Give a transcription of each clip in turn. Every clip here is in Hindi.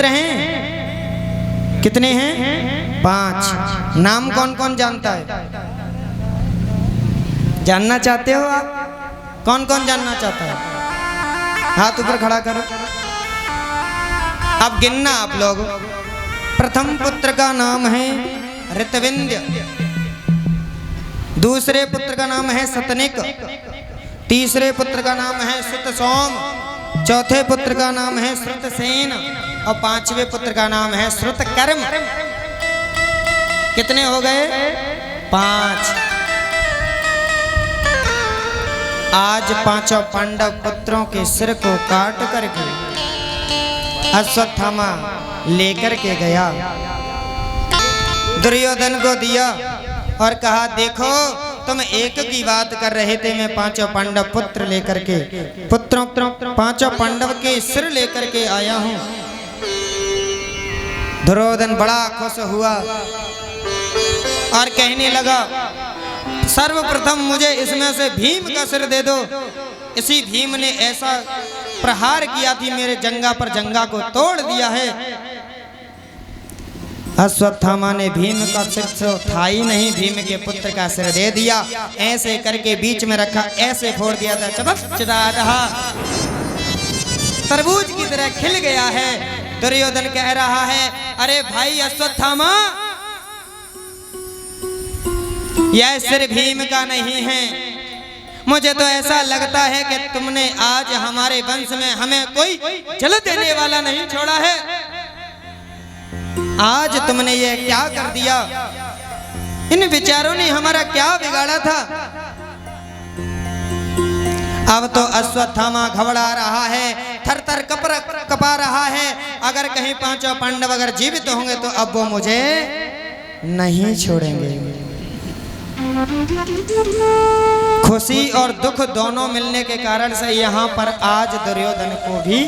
पुत्र हैं? कितने हैं? 5। नाम कौन कौन जानता है? जानना चाहते हो आप? कौन कौन जानना चाहता है? हाथ ऊपर खड़ा करो। अब गिनना आप लोग। प्रथम पुत्र का नाम है ऋतविंद्य, दूसरे पुत्र का नाम है सतनिक, तीसरे पुत्र का नाम है श्रुतसोम, चौथे पुत्र का नाम है श्रुतसेन और पांचवें पुत्र का नाम है श्रुतकर्म। कितने हो गए? 5। आज पांचों पांडव पुत्रों के सिर को काट करके अश्वत्थामा लेकर के गया, दुर्योधन को दिया और कहा देखो तुम एक की बात कर रहे थे, मैं पांचों पांडव पुत्र लेकर के पांचों पांडव के सिर लेकर के आया हूं। दुर्योधन बड़ा खुश हुआ और कहने लगा सर्वप्रथम मुझे इसमें से भीम का सिर दे दो। इसी भीम ने ऐसा प्रहार किया थी मेरे जंगा पर, जंगा को तोड़ दिया है। अश्वत्थामा ने भीम का सिर तो था ही नहीं, भीम के पुत्र का सिर दे दिया। ऐसे करके बीच में रखा, ऐसे फोड़ दिया था, चमकता रहा, तरबूज की तरह खिल गया है। दुर्योधन कह रहा है अरे भाई अश्वत्थामा, यह सिर भीम का नहीं है। मुझे तो ऐसा लगता है कि तुमने आज हमारे वंश में हमें कोई जल देने वाला नहीं छोड़ा है। आज तुमने ये क्या कर दिया? इन विचारों ने हमारा क्या बिगाड़ा था? अब तो अश्वत्थामा घबरा रहा है, थर थर कपा रहा है। अगर कहीं पांचों पांडव अगर जीवित होंगे तो अब वो मुझे नहीं छोड़ेंगे। खुशी और दुख दोनों मिलने के कारण से यहाँ पर आज दुर्योधन को भी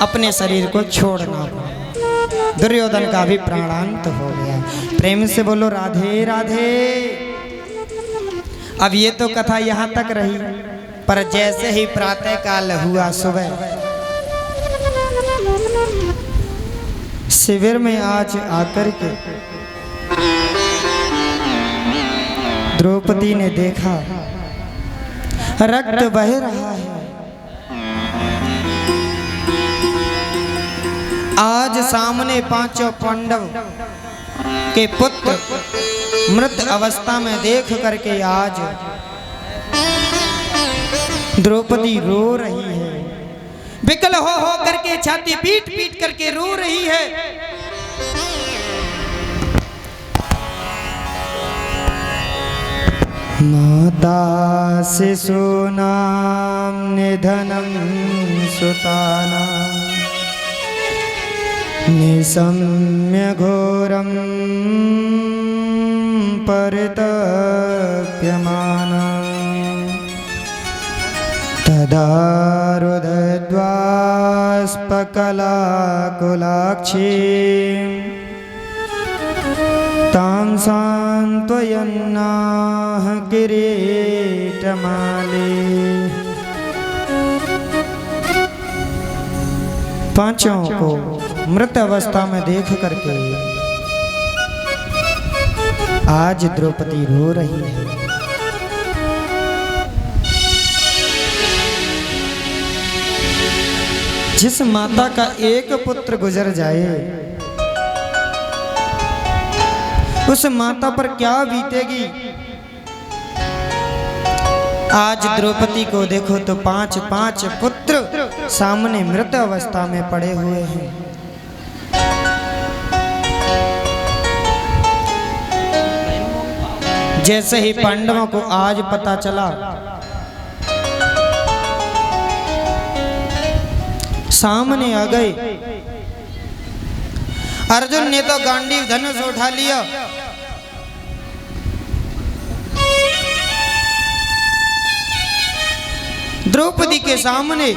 अपने शरीर को छोड़ना पड़ा। दुर्योधन का भी प्राणांत हो गया। प्रेम से बोलो राधे राधे। अब ये तो कथा यहाँ तक रही, पर जैसे ही प्रातः काल हुआ, सुबह शिविर में आज आकर के द्रौपदी ने देखा रक्त बह रहा है। आज सामने पांचों पांडव के पुत्र मृत अवस्था में देख करके आज द्रौपदी रो रही है, विकल हो करके छाती पीट पीट करके रो रही है। माता शिशूनां निधनं सुतानां निशम्य घोरं परितप्यमाना तदा रुदध्वास्पकलाकुलाक्षी तां सान्त्वयन्नाह किरीटमाली। पांचों को मृत अवस्था में देख करके आज द्रौपदी रो रही है। जिस माता का एक पुत्र गुजर जाए उस माता पर क्या बीतेगी। आज द्रौपदी को देखो तो 5 पुत्र सामने मृत अवस्था में पड़े हुए हैं। जैसे ही पांडवों को आज पता चला, सामने आ गए। अर्जुन ने तो गांडीव धनुष उठा लिया, द्रौपदी के सामने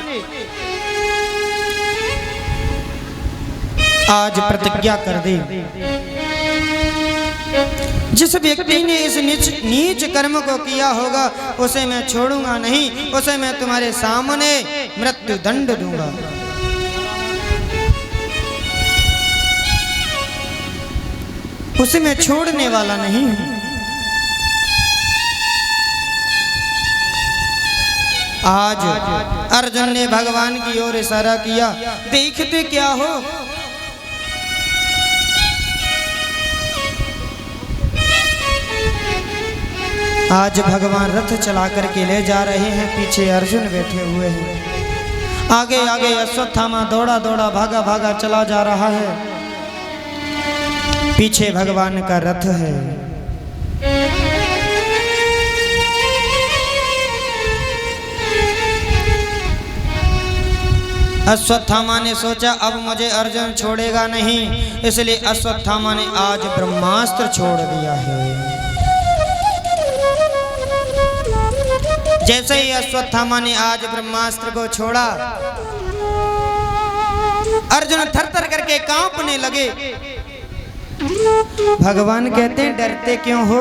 आज प्रतिज्ञा कर दी, जिस व्यक्ति ने इस नीच कर्म को किया होगा उसे मैं छोड़ूंगा नहीं, उसे मैं तुम्हारे सामने मृत्यु दंड दूंगा। उसे मैं छोड़ने वाला नहीं हूं। आज अर्जुन ने भगवान की ओर इशारा किया, देखते क्या हो। आज भगवान रथ चला करके ले जा रहे हैं, पीछे अर्जुन बैठे हुए हैं। आगे आगे अश्वत्थामा दौड़ा दौड़ा भागा भागा चला जा रहा है, पीछे भगवान का रथ है। अश्वत्थामा ने सोचा अब मुझे अर्जुन छोड़ेगा नहीं, इसलिए अश्वत्थामा ने आज ब्रह्मास्त्र छोड़ दिया है। जैसे ही अश्वत्थामा ने आज ब्रह्मास्त्र को छोड़ा, अर्जुन थरथर करके कांपने लगे। भगवान कहते हैं डरते क्यों हो,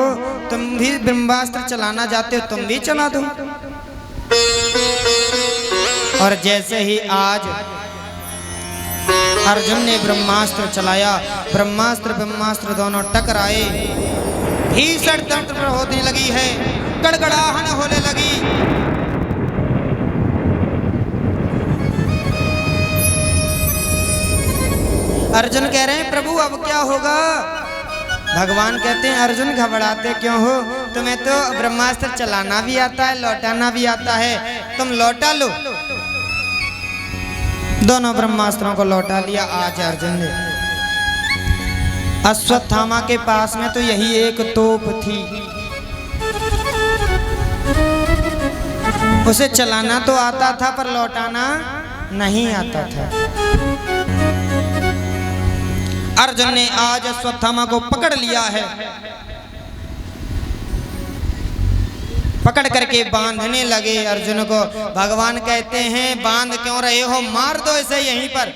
तुम भी ब्रह्मास्त्र चलाना चाहते हो, तुम भी चला दो। और जैसे ही आज अर्जुन ने ब्रह्मास्त्र चलाया, ब्रह्मास्त्र दोनों टकराए, भीषण तंत्र होने लगी है, गड़गड़ाहट होने लगी। अर्जुन कह रहे हैं प्रभु अब क्या होगा। भगवान कहते हैं अर्जुन घबराते क्यों हो, तुम्हें तो ब्रह्मास्त्र चलाना भी आता है, लौटाना भी आता है, तुम लौटा लो। दोनों ब्रह्मास्त्रों को लौटा लिया आज अर्जुन ने। अश्वत्थामा के पास में तो यही एक तोप थी, उसे चलाना तो आता था पर लौटाना नहीं आता था। अर्जुन ने आज अश्वत्थामा को पकड़ लिया है, पकड़ करके बांधने लगे अर्जुन को। भगवान कहते हैं बांध क्यों रहे हो, मार दो इसे यहीं पर।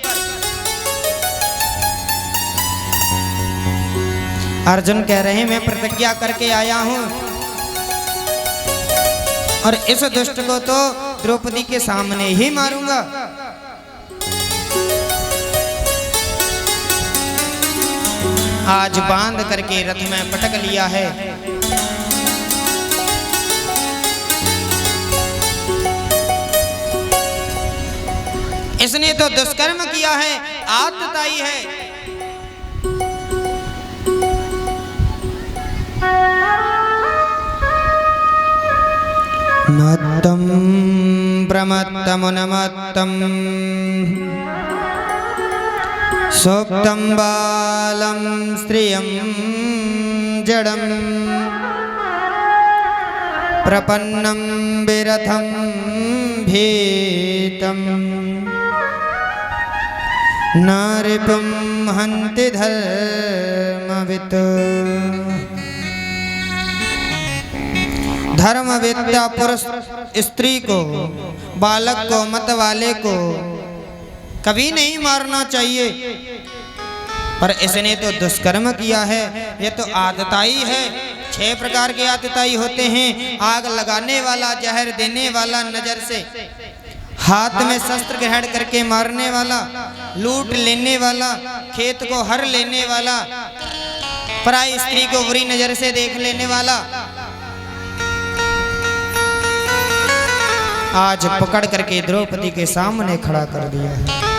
अर्जुन कह रहे हैं मैं प्रतिज्ञा करके आया हूं और इस दुष्ट को तो द्रौपदी के सामने ही मारूंगा। आज बांध करके रथ में पटक लिया है। इसने तो दुष्कर्म किया है, आतताई है। मत्तम प्रमत्तमुन्मत्तम सोक्तं बालं स्त्रियं जडं प्रपन्नं विरथं भीतं न रिपुं हन्ति धर्मवित्। धर्मवेत्ता पुरुष स्त्री को, बालक को, मत वाले को कभी नहीं मारना चाहिए, पर इसने तो दुष्कर्म किया है। ये तो आतताई है। 6 प्रकार के आतताई होते हैं। आग लगाने वाला, जहर देने वाला, नजर से, हाथ में शस्त्र ग्रहण करके मारने वाला, लूट लेने वाला, खेत को हर लेने वाला, पराई स्त्री को बुरी नजर से देख लेने वाला। आज पकड़ करके द्रौपदी के सामने खड़ा कर दिया है।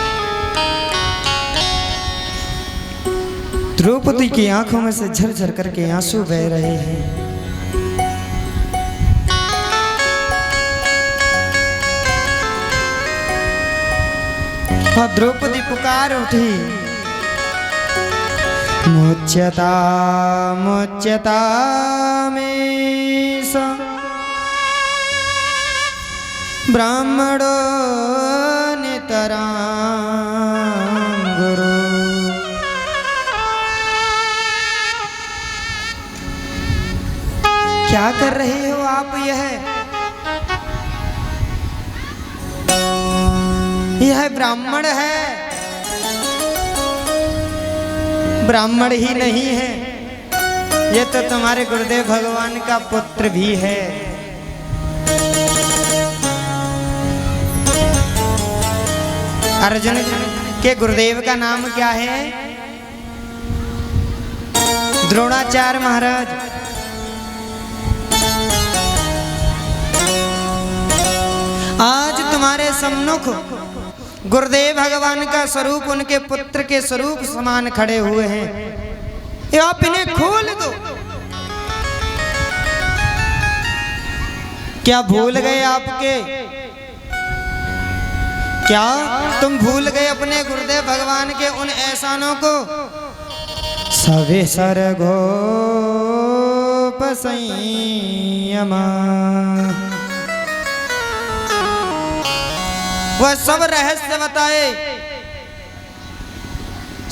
द्रौपदी की आंखों में से झरझर करके आंसू बह रहे हैं। और द्रौपदी पुकार उठी, मुच्यता मुच्यता में सा ब्राह्मणो नितरां गुरु। क्या कर रहे हो आप? यह ब्राह्मण है, ब्राह्मण ही नहीं है, ये तो तुम्हारे गुरुदेव भगवान का पुत्र भी है। अर्जुन के गुरुदेव का नाम क्या है? द्रोणाचार्य महाराज आज तुम्हारे सम्मुख गुरुदेव भगवान का स्वरूप उनके पुत्र के स्वरूप समान खड़े हुए हैं, ये आप इन्हें खोल दो। क्या भूल गए आपके, क्या तुम भूल गए अपने गुरुदेव भगवान के उन एहसानों को? सवे सर्गो पसैयमा, वह सब रहस्य बताए।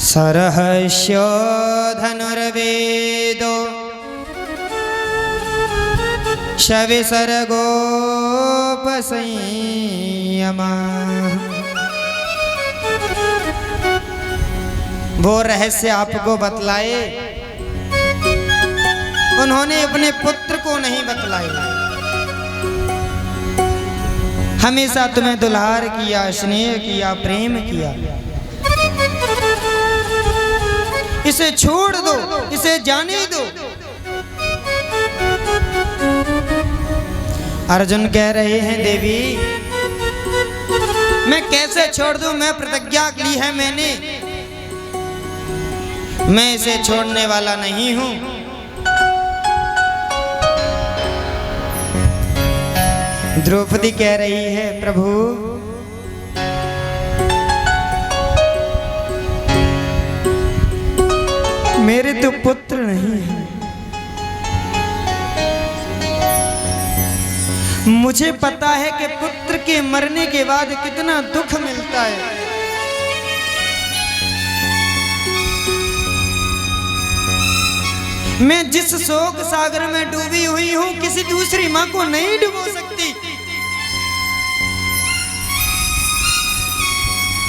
सरहस्यो धनुर्वेदो शवे सर्गो पसैयमा, वो रहस्य आपको बतलाए, उन्होंने अपने पुत्र को नहीं बतलाए। हमेशा तुम्हें दुलार किया, स्नेह किया, प्रेम किया। इसे छोड़ दो, इसे जाने दो। अर्जुन कह रहे हैं देवी मैं कैसे छोड़ दूं, मैं प्रतिज्ञा ली है मैंने, मैं इसे छोड़ने वाला नहीं हूं। द्रौपदी कह रही है प्रभु मेरे तो पुत्र नहीं है, मुझे पता है कि पुत्र के मरने के बाद कितना दुख मिलता है। मैं जिस शोक सागर में डूबी हुई हूं किसी दूसरी मां को नहीं डुबो सकती।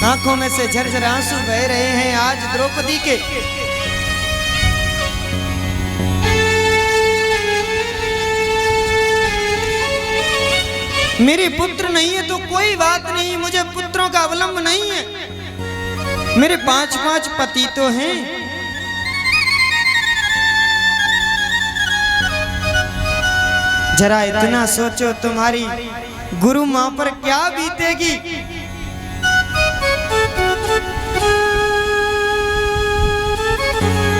आंखों में से झरझर आंसू बह रहे हैं आज द्रौपदी के। मेरे पुत्र नहीं है तो कोई बात नहीं, मुझे पुत्रों का अवलंब नहीं है। मेरे 5-5 पति तो हैं। जरा इतना सोचो तुम्हारी गुरु मां पर क्या बीतेगी।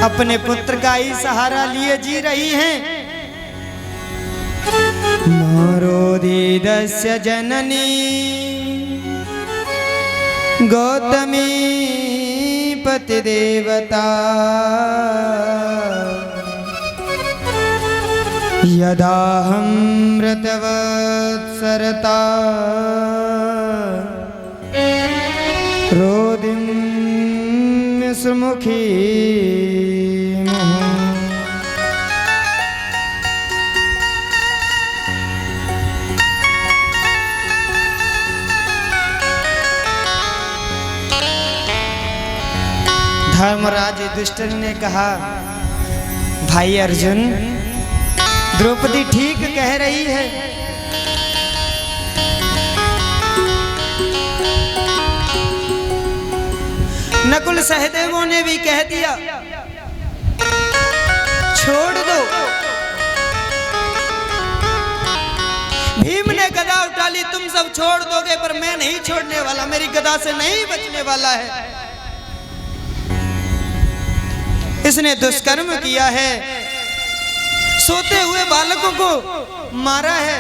अपने पुत्र का ही सहारा लिए जी रही हैं। नारोदिदस्य जननी गौतमी पतिदेवता यदाहं मृतवत्सरता रोदिं सुमुखी धर्मराज युधिष्ठिर ने कहा भाई अर्जुन द्रौपदी ठीक कह रही है। नकुल सहदेवों ने भी कह दिया छोड़ दो। भीम ने गदा उठा ली, तुम सब छोड़ दोगे पर मैं नहीं छोड़ने वाला, मेरी गदा से नहीं बचने वाला है। इसने दुष्कर्म किया है, सोते हुए बालकों को मारा है।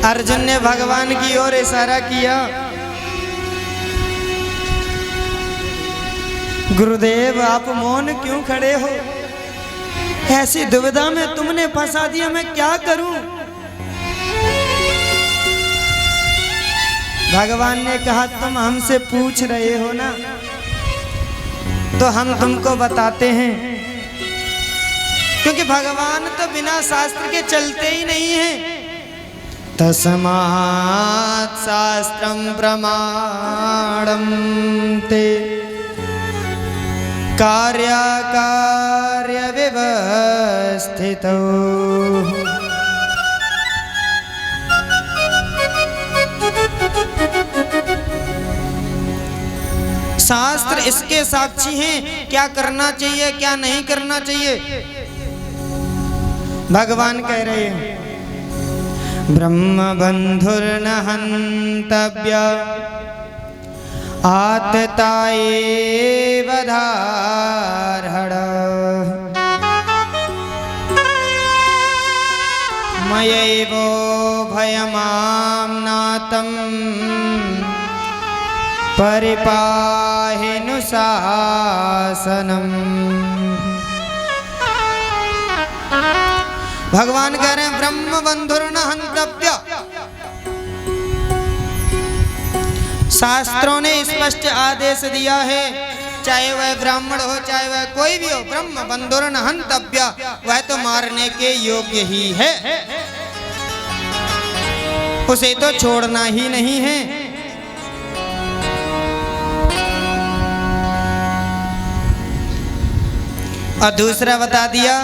अर्जुन ने भगवान की ओर इशारा किया, गुरुदेव आप मौन क्यों खड़े हो? ऐसी दुविधा में तुमने फंसा दिया, मैं क्या करूं? भगवान ने कहा तुम हमसे पूछ रहे हो ना, तो हम तुमको बताते हैं, क्योंकि भगवान तो बिना शास्त्र के चलते ही नहीं हैं। तस्मात् शास्त्रं प्रमाणं ते कार्य व्यवस्थितौ शास्त्र इसके साक्षी हैं, क्या करना चाहिए क्या नहीं करना चाहिए। भगवान कह रहे हैं ब्रह्म बंधुर्न हन्तव्य आतता एव धारण मयैवो भयमाम्नातं परिपाहिनु शासनम्। भगवान कह रहे हैं ब्रह्म बंधुर्न हन्तव्य। शास्त्रों ने स्पष्ट आदेश दिया है, चाहे वह ब्राह्मण हो चाहे वह कोई भी हो, ब्रह्म बंधुर्न हन्तव्य, वह तो मारने के योग्य ही है, उसे तो छोड़ना ही नहीं है। और दूसरा बता दिया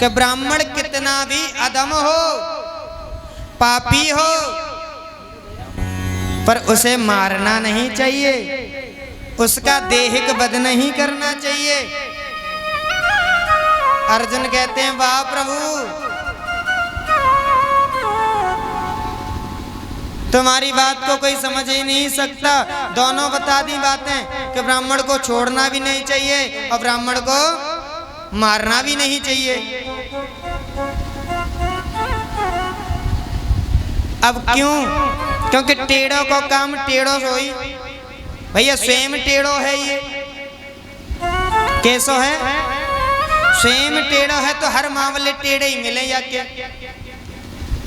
कि ब्राह्मण कितना भी अधम हो, पापी हो, पर उसे मारना नहीं चाहिए, उसका देहिक वध नहीं करना चाहिए। अर्जुन कहते हैं वाह प्रभु, तुम्हारी बात को कोई समझ ही नहीं सकता। दोनों बता दी बातें कि ब्राह्मण को छोड़ना भी नहीं चाहिए और ब्राह्मण को मारना भी नहीं चाहिए। अब क्यों? क्योंकि टेढ़ों को काम टेढ़ों से होई। भैया स्वयं टेढ़ो है, ये कैसो है? स्वयं टेढ़ो है तो हर मामले टेढ़े ही मिले या क्या?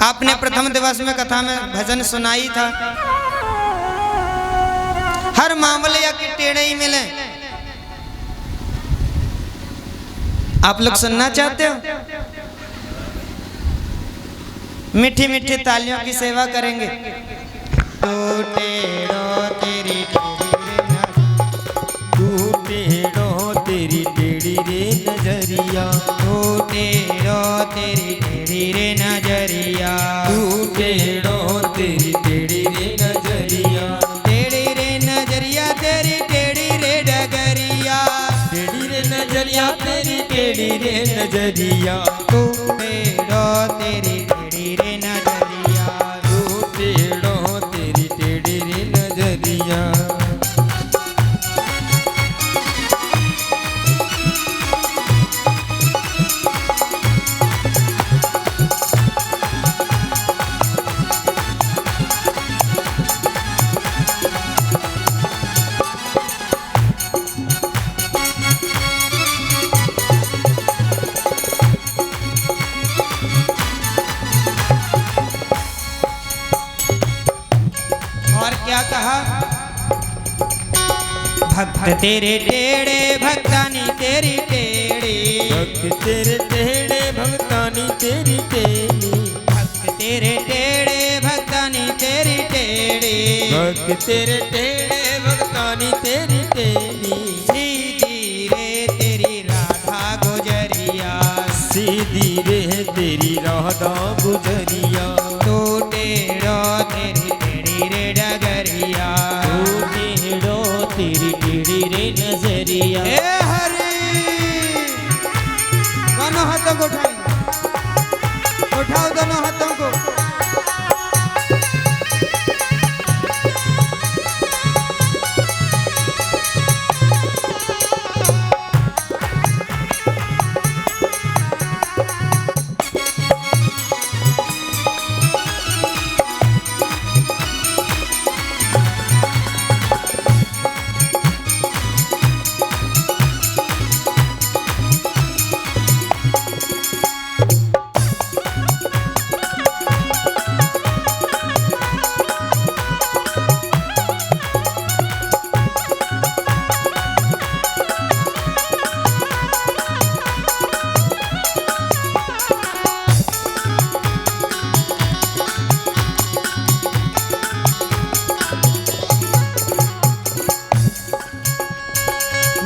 आपने प्रथम दिवस में कथा में भजन सुनाई था, हर मामले या के टेढ़े ही मिले। आप लोग सुनना चाहते हो? मीठी मीठी तालियों की सेवा करेंगे। तू टेढ़ो तेरी टेढ़ी रे नजरिया, तू टेढ़ो तेरी टेढ़ी रे नजरिया, तू टेढ़ो तेरी टेढ़ी रे नजरिया, टेढ़ी रे नजरिया तेरी टेढ़ी रे डगरिया, टेढ़ी रे नजरिया तेरी टेढ़ी रे नजरिया, तू टेढ़ो तेरी टेढ़ी रे नजरिया, तू टेढ़ो तेरी टेढ़ी रे नजरिया। कहा भक्त तेरे टेढ़े भक्तानी तेरी टेढ़ी, भक्त तेरे टेढ़े भक्तानी तेरी टेढ़ी, भक्त तेरे टेढ़े भक्तानी तेरी टेढ़ी, भक्त तेरे टेढ़े भक्तानी तेरी टेढ़ी, सीधी रे तेरी राधा गुजरिया, सीधी रे तेरी राधा गुजरिया, तू टेढ़ो तेरी टेढ़ी रे डगरिया, तू टेढ़ो तेरी टेढ़ी रे नजरिया। हे हरि दोनों हाथों को उठाओ दोनों हाथों को।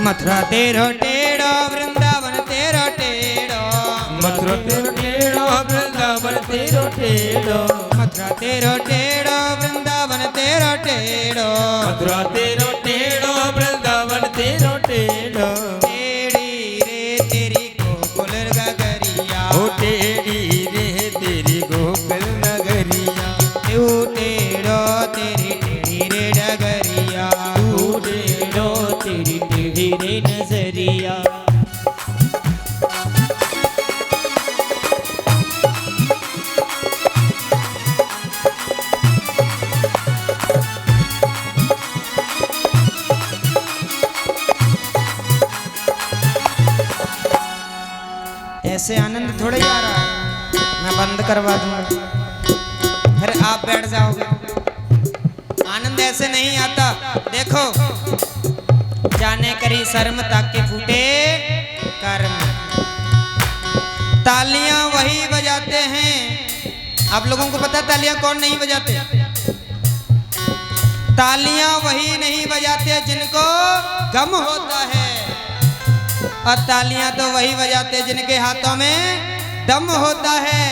मथुरा तेरो टेढ़ो वृंदावन तेरो टेढ़ो, मथुरा तेरो टेढ़ो वृंदावन तेरो टेढ़ो, मथुरा तेरो टेढ़ो वृंदावन तेरो टेढ़ो, मथुरा तेरो टेढ़ो नजरिया। ऐसे आनंद थोड़ा ही आ रहा है, मैं बंद करवा दूंगा फिर आप बैठ जाओगे। आनंद ऐसे नहीं आता। देखो, जाने करी शर्म ताके फूटे कर्म। तालियां वही बजाते हैं, आप लोगों को पता तालियां कौन नहीं बजाते? तालियां वही नहीं बजाते जिनको गम होता है, और तालियां तो वही बजाते जिनके हाथों में दम होता है।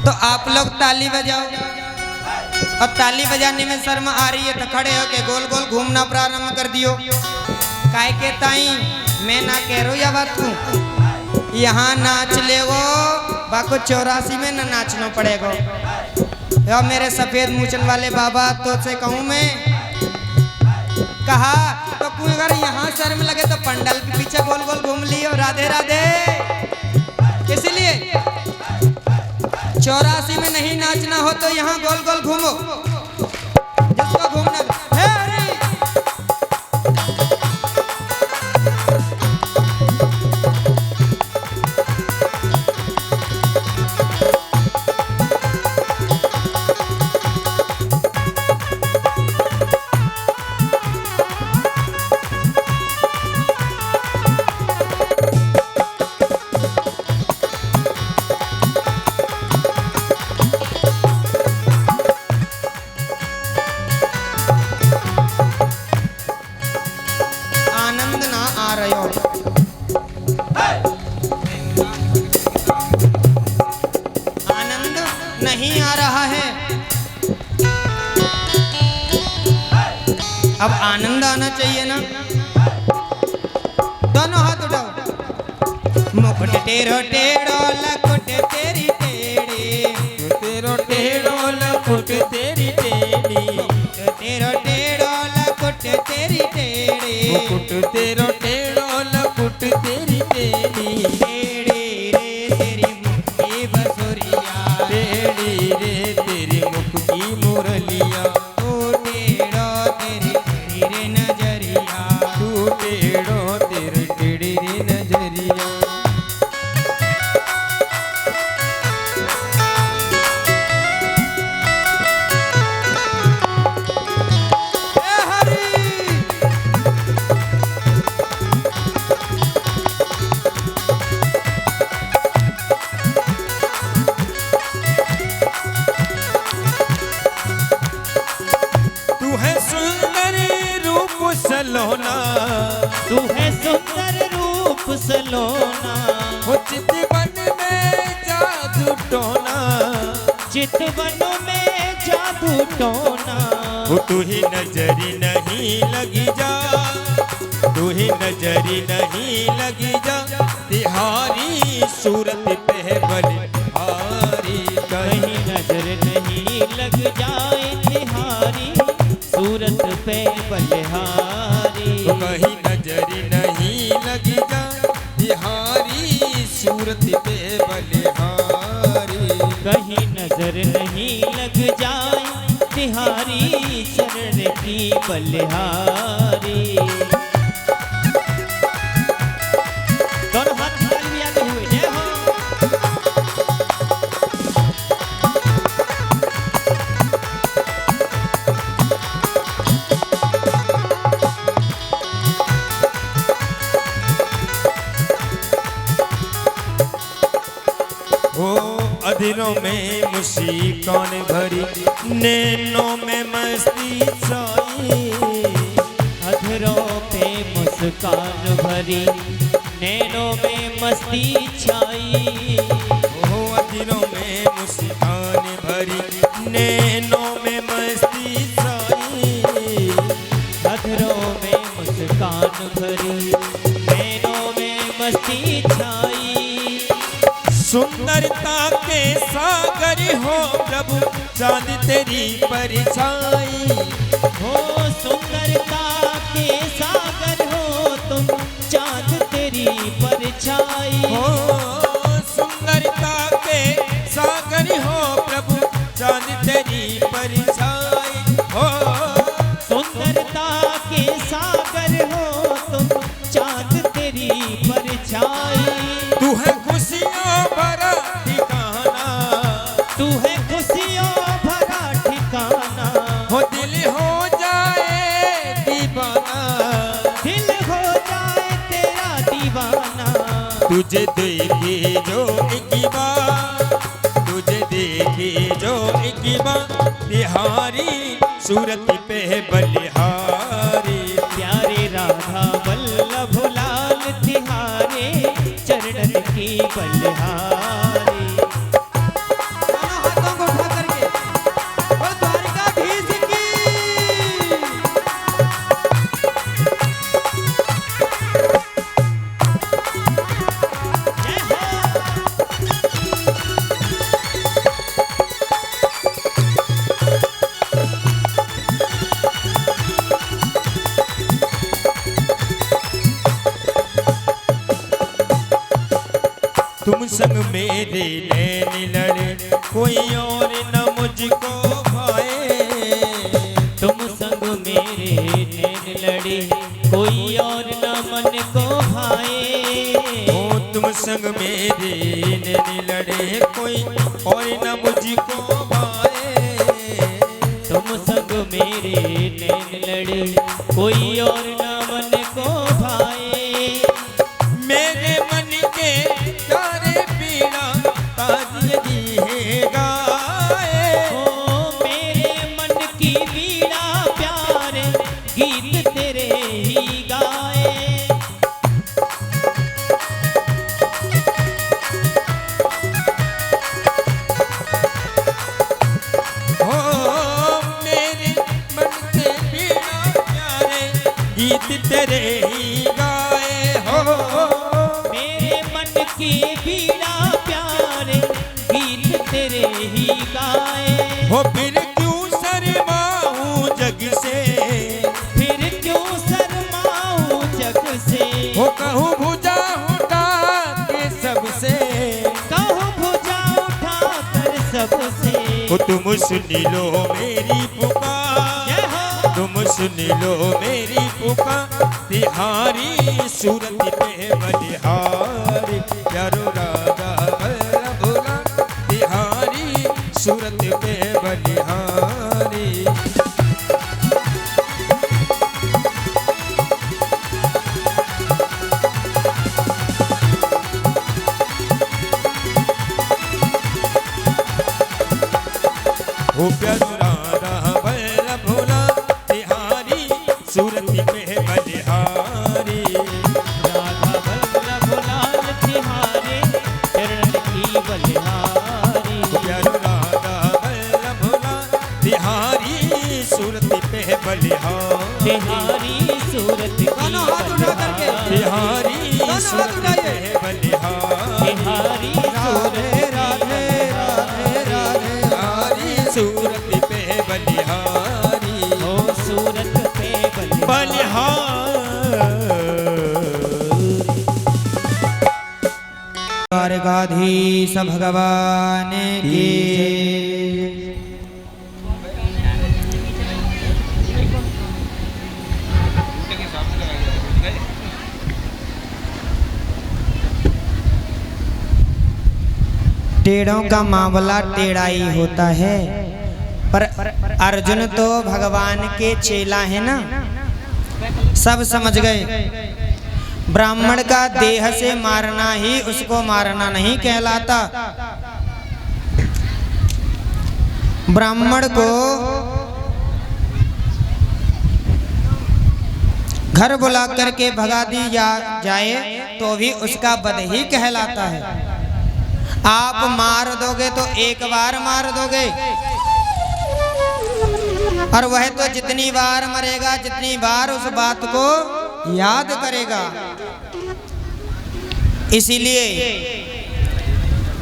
तो आप लोग ताली बजाओ, और ताली बजाने में शर्म आ रही है तो खड़े होके गोल गोल घूमना प्रारंभ कर दियो। काय के ताई मैं ना कह रो या बात तू यहाँ नाच ले वो बाको 84 में ना नाचना पड़ेगा। या मेरे सफेद मूंछन वाले बाबा तो से कहूँ मैं, कहा तो कोई अगर यहाँ शर्म लगे तो पंडल के पीछे गोल गोल घूम लियो। राधे राधे। इसलिए 84 में नहीं नाचना हो तो यहाँ गोल गोल घूमो, जिसको घूमना है। नहीं आ रहा है। अब आनंद आना चाहिए ना। दोनों हाथ उठाओ। मुकुट टेढ़ो टेढ़ो लकुट तेरी टेढ़ी, तेरो टेढ़ो लकुट तेरी टेढ़ी, टेढ़ो टेढ़ो लकुट तेरी टेढ़ी, मुकुट तेरो टेढ़ो लकुट तेरी टेढ़ी, टेढ़ी रे तेरी मुख की बसुरिया, टेढ़ी रे तेरी मुख की मुरलिया, तू टेढ़ो तेरी टेढ़ी रे नजरिया, तू टेढ़ो तेरी टेढ़ी रे नजरिया। सलोना तू है सुंदर रूप सलोना, हो चितवन में जादू टोना, चितवन में जादू टोना, हो तू ही नजरी नहीं लगी जा, तू ही नजरी नहीं लगी जा, तिहारी सूरत पे बलिहारी, कहीं नजर नहीं लग जाए तिहारी सूरत पे बलिहारी, तो कहीं नजरी नहीं लगी जा, तिहारी सूरत पे बलिहारी, कहीं नजर नहीं लग जाए तिहारी शरण की बलिहारी। दोनों हाथ ताली बजाते हुए जय हो। अधरों में मुस्कान भरी, नैनों में मस्ती छाई, अधरों पे मुस्कान भरी, नैनों में मस्ती छाई, अधरों में मुस्कान भरी, नैनों में मस्ती छाई, अधरों में मुस्कान भरी, नैनों में मस्ती छाई, सुंदरता के सागर हो प्रभु चांद तेरी परछाई, हो सुंदरता के सागर तुझे देखे जो एक बार, तुझे देखे जो एक बार, तिहारी सूरत पे बलिहारी। प्यारे राधा वल्लभ लाल तिहारे चरणन की बलिहारी। दोनों हाथों को उठा करके बोल द्वारिकाधीश की। तुम संग मेरे नैन लड़े, कोई और न मुझको भाए। तुम संग मेरे नैन लड़े, कोई और न मन को भाए। ओ तुम संग मेरे नैन लड़े, कोई और न मुझको भाए। तुम संग मेरे नैन लड़े, कोई और न मन को भाए। मेरे मन के सारे पीड़ा ताजिए दी है गाए। ओ मेरे मन की पीड़ा प्यारे गीत तेरे ही गाए। हो मेरे मन के पीड़ा प्यारे गीत तेरे ही गाए। हो मेरे मन की पीड़ा प्यारे गीत तेरे ही गाए। हो फिर क्यों शर्माऊं जग से, फिर क्यों शर्माऊं जग से। हो कहूँ भुजा उठा के सबसे। कहूँ भुजा उठा कर सबसे। हो तुम सुन लो मेरी पुकार, जय हो। तुम सुन लो मेरी पुकार, तिहारी सूरत पे बलिहारी। प्यारो राधा वल्लभ लाल, तिहारी सूरत पे बलिहारी। हो प्यारो राधा वल्लभ लाल, तिहारी सूरत पे बलिहारी। राधा वल्लभ लाल तिहारे चरण की बलिहारी। प्यारो राधा वल्लभ लाल, तिहारी सूरत पे बलिहारी। तिहारी सूरत की दोनों हाथ उठा करके। बलिहारी। तिहारी दोनों हाथ सूरत उठाइए। पे बलिहारी। तिहारी सूरत राधे की राधे राधे राधे तिहारी सूरत पे बलिहारी। ओ सूरत पे बलिहारी। द्वारिकाधीश भगवान की। टेढ़ों का मामला टेढ़ा ही होता है, पर अर्जुन तो भगवान के चेला है ना, सब समझ गए। ब्राह्मण का देह से मारना ही उसको मारना नहीं कहलाता। ब्राह्मण को घर बुला करके भगा दी जाए तो भी उसका वध ही कहलाता है। आप मार दोगे तो एक बार मार दोगे, और वह तो जितनी बार मरेगा जितनी बार उस बात को याद करेगा। इसीलिए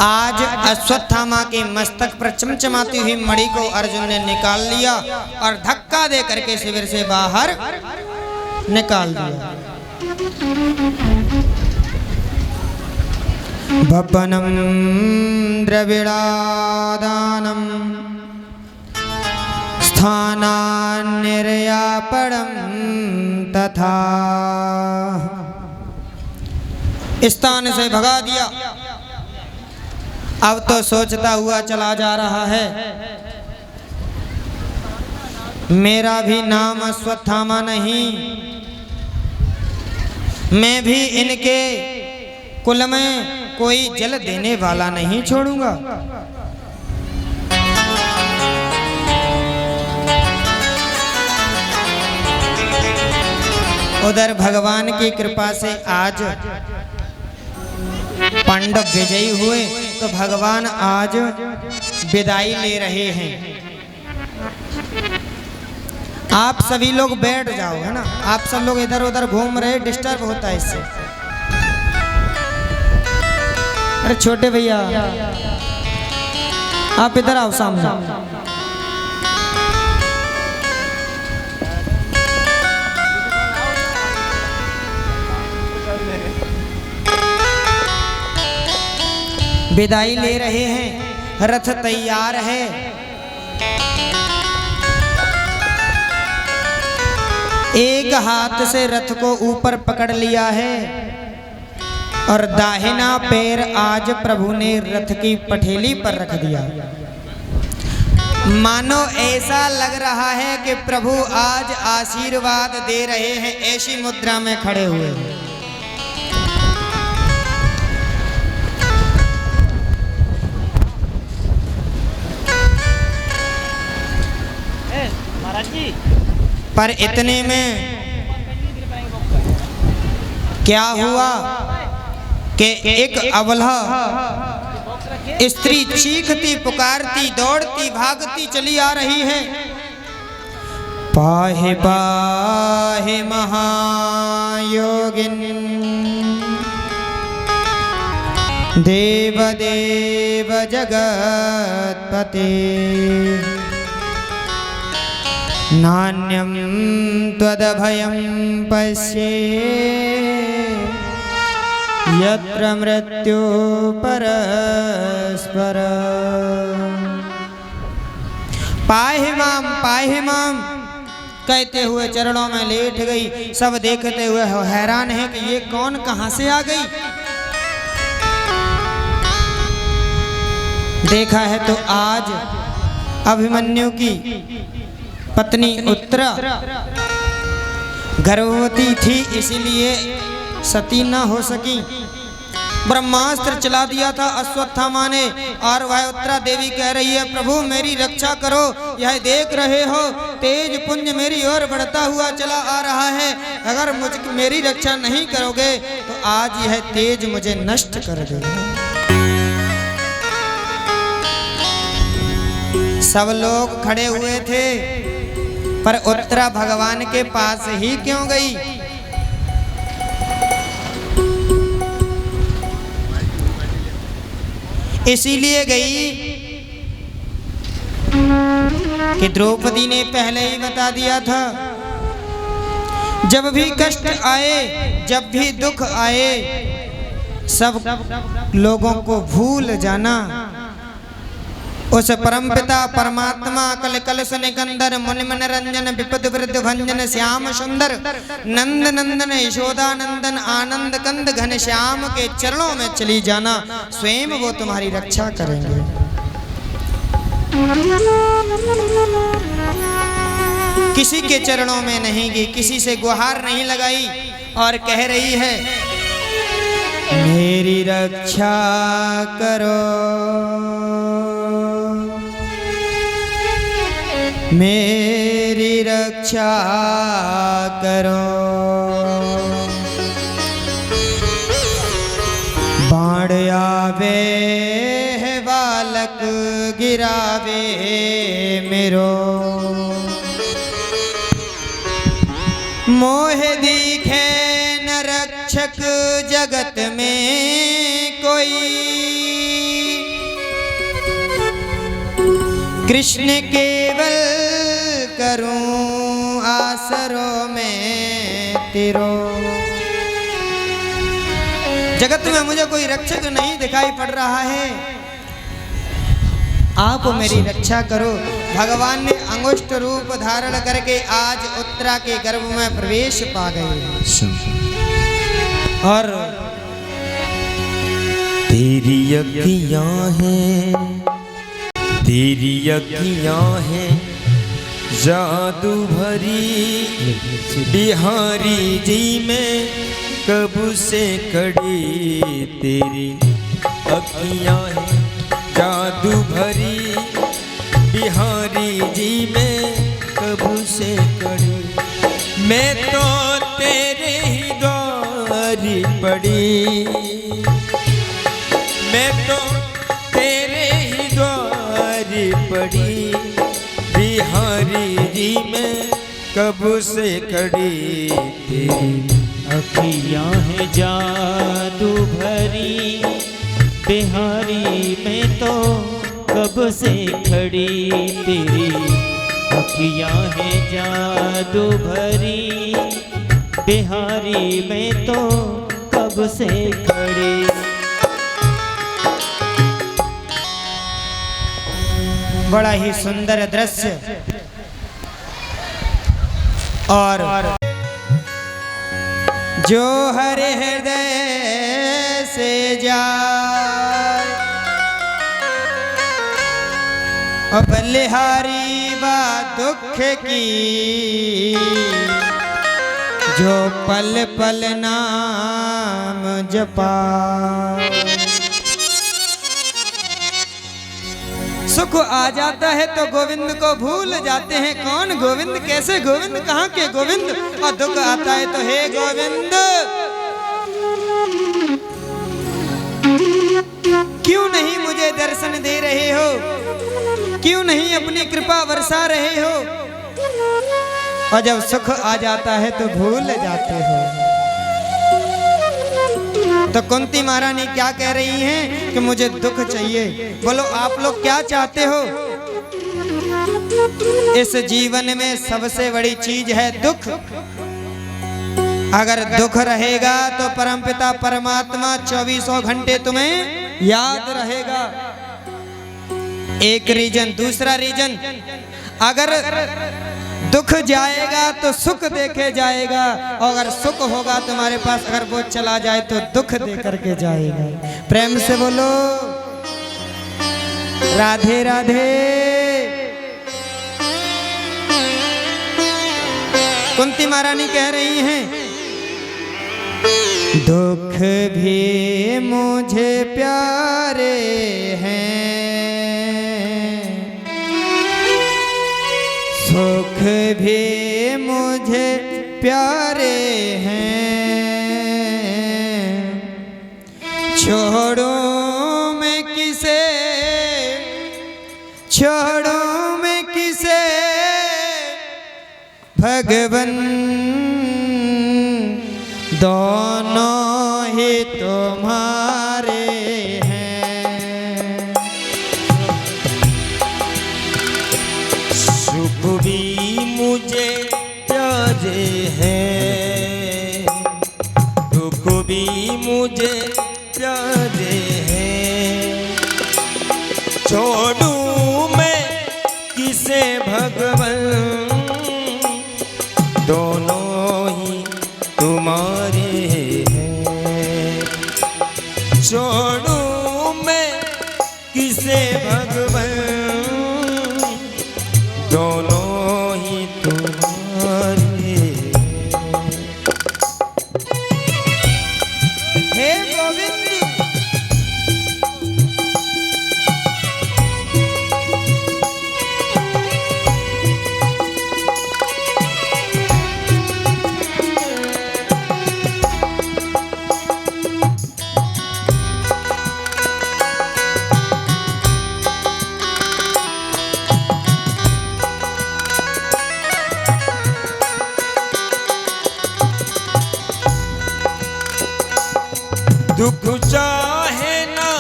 आज अश्वत्थामा के मस्तक पर चमचमाती हुई मणि को अर्जुन ने निकाल लिया और धक्का दे करके शिविर से बाहर निकाल दिया। भपनम द्रविड़ादानम स्थानान्निर्यापणम तथा, स्थान से भगा दिया। अब तो सोचता हुआ चला जा रहा है, मेरा भी नाम अश्वत्थामा नहीं, मैं भी इनके कुल में कोई जल देने वाला नहीं छोड़ूंगा। उधर भगवान की कृपा से आज पांडव विजयी हुए, तो भगवान आज विदाई ले रहे हैं। आप सभी लोग बैठ जाओ, है ना। आप सब लोग इधर उधर घूम रहे, डिस्टर्ब होता है इससे। अरे छोटे भैया आप इधर आओ सामने। विदाई ले रहे हैं, रथ तैयार है। एक हाथ से रथ को ऊपर पकड़ लिया है और दाहिना पैर आज प्रभु ने रथ की पठेली पर रख दिया। मानो ऐसा लग रहा है कि प्रभु आज आशीर्वाद दे रहे हैं, ऐसी मुद्रा में खड़े हुए हैं। पर इतने में क्या हुआ कि एक अबला स्त्री चीखती पुकारती दौड़ती भागती चली आ रही है। पाहि पाहि महायोगिन देव देव जगत्पते नान्यं त्वदभयं पश्ये यत्र मृत्यु परस्पर। पाहि माम कहते हुए चरणों में लेट गई। सब देखते हुए हैरान है कि ये कौन कहां से आ गई। देखा है तो आज अभिमन्यु की पत्नी उत्तरा गर्भवती थी, इसीलिए सती न हो सकी। ब्रह्मास्त्र चला दिया था अश्वत्थामा ने, और वह उत्तरा देवी कह रही है प्रभु मेरी रक्षा करो। यह देख रहे हो तेज पुंज मेरी ओर बढ़ता हुआ चला आ रहा है, अगर मेरी रक्षा नहीं करोगे तो आज यह तेज मुझे नष्ट कर देगा। सब लोग खड़े हुए थे, पर उत्तरा भगवान के पास ही क्यों गई। इसीलिए गई कि द्रौपदी ने पहले ही बता दिया था, जब भी कष्ट आए, जब भी दुख आए, सब लोगों को भूल जाना। उस परमपिता परमात्मा कल कलश निकंदन मुनि मन रंजन विपद वृद्ध भंजन श्याम सुंदर नंद नंदन यशोदानंदन आनंद कंद घन श्याम के चरणों में चली जाना, स्वयं वो तुम्हारी रक्षा करेंगे। किसी के चरणों में नहीं गई, किसी से गुहार नहीं लगाई और कह रही है मेरी रक्षा करो, मेरी रक्षा करो। बाण आवे है बालक गिरावे मेरो, मोह दिखे न रक्षक जगत में कोई, कृष्ण केवल करूं आसरो में तेरो। जगत में मुझे कोई रक्षक नहीं दिखाई पड़ रहा है, आप मेरी रक्षा करो। भगवान ने अंगुष्ठ रूप धारण करके आज उत्तरा के गर्भ में प्रवेश पा गए। और तेरी अखियां हैं, तेरी अखियां हैं जादू भरी, बिहारी जी में कब से कड़ी तेरी अखियां हैं जादू भरी, बिहारी जी में कब से कड़ी। मैं तो तेरे ही द्वारी पड़ी, मैं तो तेरे ही द्वारी पड़ी, बिहारी जी में कब से खड़ी तेरी अखियाँ हैं जादू भरी, बिहारी में तो कब से खड़ी तेरी अखियाँ हैं जादू भरी, बिहारी में तो कब से खड़ी। बड़ा ही सुंदर दृश्य। और जो हरे हृदय से जाए और बलिहारी बात दुख की, जो पल पल नाम जपा। सुख आ जाता है तो गोविंद को भूल जाते हैं। कौन गोविंद, कैसे गोविंद, कहाँ के गोविंद। और दुख आता है तो हे गोविंद क्यों नहीं मुझे दर्शन दे रहे हो, क्यों नहीं अपनी कृपा बरसा रहे हो। और जब सुख आ जाता है तो भूल जाते हो। तो कुंती महारानी क्या कह रही हैं कि मुझे दुख चाहिए। बोलो आप लोग क्या चाहते हो। इस जीवन में सबसे बड़ी चीज है दुख। अगर दुख रहेगा तो परमपिता परमात्मा 24 घंटे तुम्हें याद रहेगा। एक रीजन। दूसरा रीजन, अगर दुख जाएगा तो सुख देखे जाएगा, और अगर सुख होगा तुम्हारे पास, अगर वो चला जाए तो दुख दे करके जाएगा। प्रेम से बोलो राधे राधे। कुंती महारानी कह रही हैं, दुख भी मुझे प्यारे हैं, सुख भी मुझे प्यारे हैं। छोड़ूं मैं किसे, छोड़ूं मैं किसे भगवन, दोनों ही तुम्हारे हैं। सुख भी मुझे प्यारे हैं, दुख भी मुझे प्यारे हैं। छोड़ूं मैं किसे भगवन, दोनों ही तुम्हारे हैं। छोड़ूं मैं किसे भगवन, दोनों ही तुम्हारे हैं। हे गोविंद, दुख चाहे ना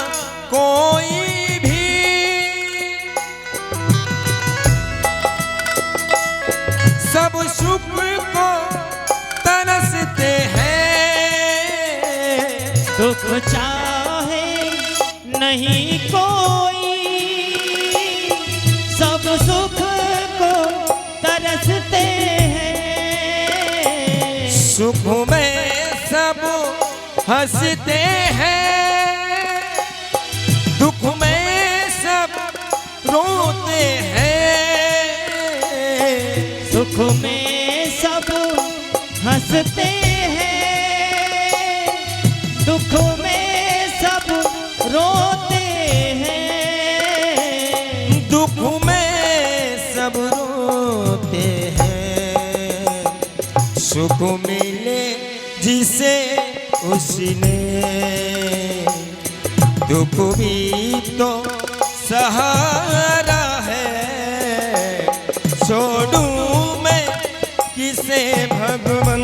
कोई भी, सब सुख को तरसते हैं। दुख चाहे नहीं कोई, सब सुख को तरसते हैं। सुख में सब हंसते हैं, दुख में सब रोते हैं। सुख में सब हंसते हैं, सुख मिले जिसे उसने दुख भी तो सहारा है। छोड़ूं मैं किसे भगवन,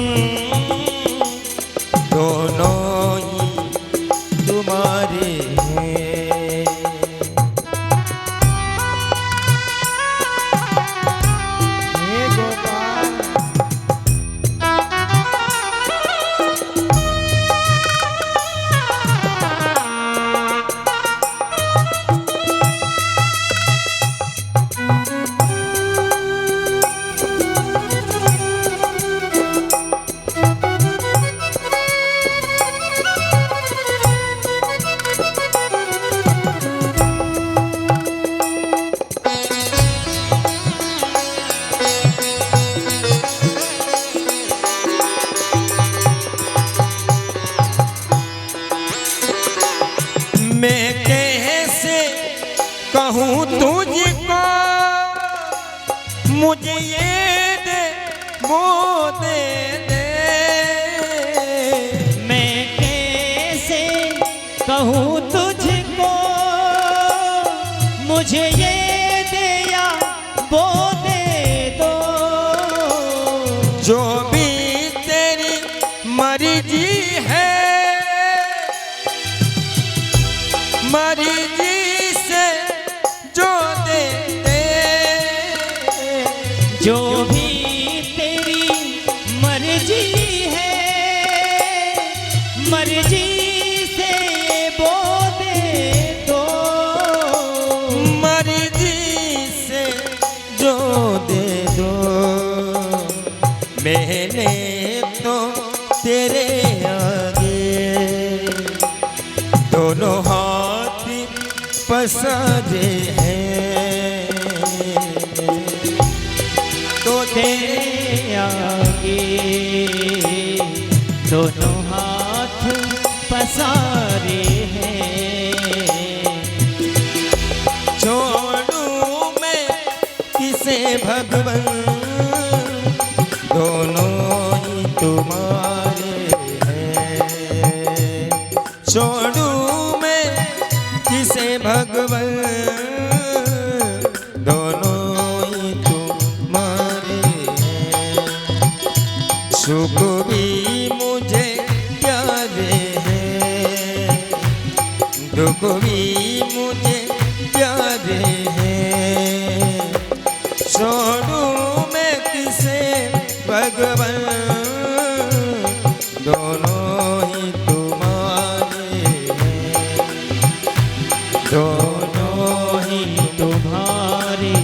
दोनों ही तुम्हारे हैं। हे गोपाल मैं कैसे कहूँ तुझको, मुझे ये दे वो दे दे। मैं कैसे कहूँ तुझको, मुझे ये दे या वो दे दो। जो भी तेरी मर्जी है, मर्जी से जो दे दे। जो भी तेरी मर्जी है, मर्जी से वो दे दो। मर्जी से जो दे दो। मैंने तो तेरे आगे दोनों हाथ पसारे हैं। तो तेरे आगे दोनों हाथ पसारे हैं। छोड़ूं मैं किसे भगवन, दोनों ही तुम्हारे हैं। छोड़ूं मैं किसे भगवन, दोनों ही तुम्हारे हैं। सुख भी मुझे प्यारे हैं, दुख भी मुझे प्यारे हैं। छोड़ूं मैं किसे भगवन, दोनों ही तुम्हारे हैं। दोनों ही तुम्हारे